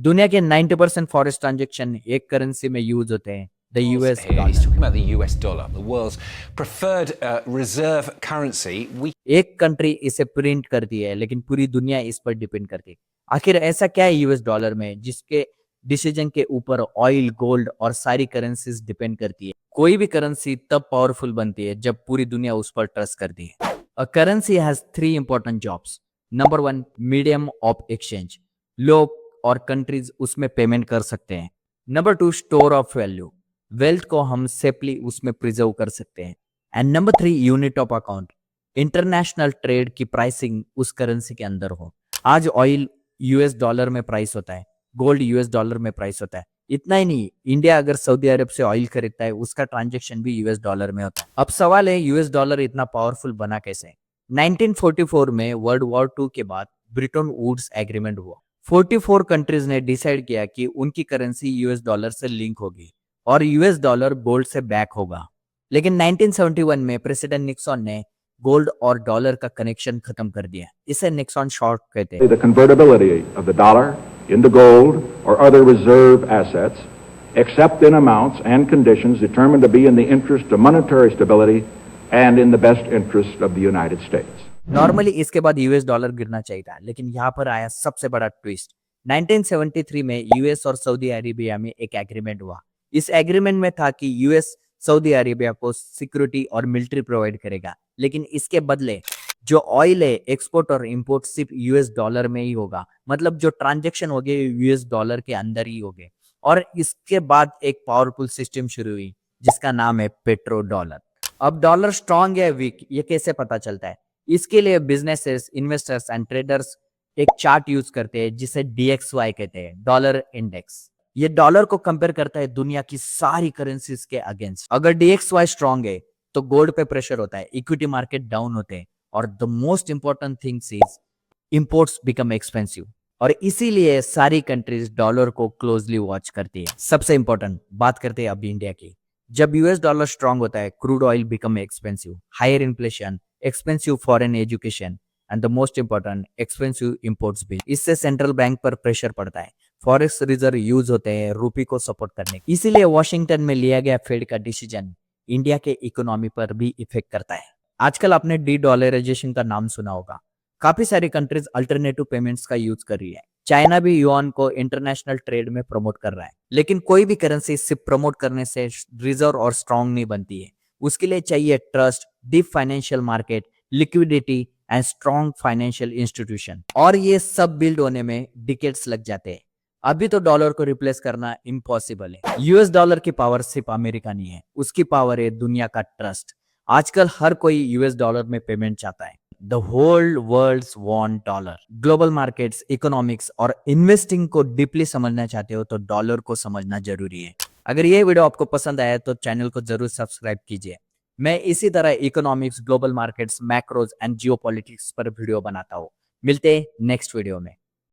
दुनिया के 90% forest transaction एक करेंसी में यूज होते हैं, the US Here, he's dollar. talking about the US dollar, the world's preferred reserve currency. एक कंट्री इसे प्रिंट करती है लेकिन पूरी दुनिया इस पर डिपेंड करती है। आखिर ऐसा क्या है यूएस डॉलर में जिसके डिसीजन के ऊपर ऑयल, गोल्ड और सारी करेंसीज डिपेंड करती है। कोई भी करेंसी तब पावरफुल बनती है जब पूरी दुनिया उस पर ट्रस्ट करती है। A currency has three important jobs. Number one, medium of exchange, लोग और कंट्रीज उसमें पेमेंट कर सकते हैं। Number two, store of value, wealth को हम सेफली उसमें प्रिजर्व कर सकते हैं। And number three, unit of account, international trade की प्राइसिंग उस करेंसी के अंदर हो। आज ऑयल यूएस डॉलर में प्राइस होता है, गोल्ड यूएस डॉलर में प्राइस होता है। इतना ही नहीं, इंडिया अगर सऊदी अरब से ऑयल खरीदता है उसका ट्रांजैक्शन भी यूएस डॉलर में होता है। अब सवाल है यूएस डॉलर इतना पावरफुल बना कैसे? 1944 में वर्ल्ड वॉर 2 के बाद ब्रिटन वुड्स एग्रीमेंट हुआ। 44 कंट्रीज ने डिसाइड किया कि उनकी करेंसी यूएस डॉलर से लिंक होगी और यूएस डॉलर गोल्ड से बैक होगा। लेकिन 1971 में प्रेसिडेंट निक्सन ने गोल्ड और डॉलर का कनेक्शन खत्म कर दिया। इसे निक्सन शॉर्ट कहते हैं। The convertibility of the dollar into gold or other reserve assets, except in amounts and conditions determined to be in the interest of monetary stability and in the best interest of the United States. Normally इसके बाद US dollar गिरना चाहिए था, लेकिन यहाँ पर आया सबसे बड़ा ट्विस्ट। 1973 में यूएस और सऊदी अरेबिया में एक एग्रीमेंट हुआ। इस एग्रीमेंट में था कि यूएस सऊदी अरेबिया को सिक्योरिटी और मिलिट्री प्रोवाइड करेगा, लेकिन इसके बदले जो ऑयल है, एक्सपोर्ट और इंपोर्ट सिर्फ यूएस डॉलर में ही होगा। मतलब जो ट्रांजैक्शन होंगे यूएस डॉलर के अंदर ही होंगे। और इसके बाद एक पावरफुल सिस्टम शुरू हुई जिसका नाम है पेट्रो डॉलर। अब डॉलर स्ट्रांग है वीक, ये कैसे पता चलता है? इसके लिए बिजनेसेस, इन्वेस्टर्स एंड ट्रेडर्स एक चार्ट यूज करते हैं जिसे DXY कहते हैं, डॉलर इंडेक्स। ये डॉलर को कंपेयर करता है दुनिया की सारी करेंसीज के अगेंस्ट। अगर DXY स्ट्रांग है तो गोल्ड पे प्रेशर होता है, इक्विटी मार्केट डाउन होते हैं और the most important things is imports become expensive. और इसीलिए सारी कंट्रीज डॉलर को क्लोजली वॉच करती है। सबसे इंपॉर्टेंट बात करते हैं अभी इंडिया की। जब यूएस डॉलर स्ट्रांग होता है, crude oil become expensive, higher inflation, expensive foreign education and the most important expensive imports भी। इससे सेंट्रल बैंक पर प्रेशर पड़ता है, फॉरेक्स रिजर्व यूज होते हैं रूपी को सपोर्ट करने। इसीलिए वॉशिंगटन में लिया गया फेड का डिसीजन इंडिया के इकोनॉमी पर भी इफेक्ट करता है। आजकल आपने डी डॉलराइजेशन का नाम सुना होगा। काफी सारी कंट्रीज अल्टरनेटिव पेमेंट्स का यूज कर रही है। चाइना भी युआन को इंटरनेशनल ट्रेड में प्रमोट कर रहा है। लेकिन कोई भी करेंसी सिर्फ प्रमोट करने से रिजर्व और स्ट्रांग नहीं बनती है। उसके लिए चाहिए trust, deep financial market, liquidity and strong financial institution. और ये सब बिल्ड होने में डिकेड्स लग जाते हैं। अभी तो डॉलर को रिप्लेस करना इम्पॉसिबल है। यूएस डॉलर की पावर सिर्फ अमेरिका नहीं है, उसकी पावर है दुनिया का ट्रस्ट। आजकल हर कोई यूएस डॉलर में पेमेंट चाहता है। The whole world's want dollar. Global markets, economics और इन्वेस्टिंग को डीपली समझना चाहते हो तो डॉलर को समझना जरूरी है। अगर ये वीडियो आपको पसंद आया तो चैनल को जरूर सब्सक्राइब कीजिए। मैं इसी तरह economics, global markets, macros and geopolitics पर वीडियो बनाता हूँ। मिलते हैं नेक्स्ट वीडियो में।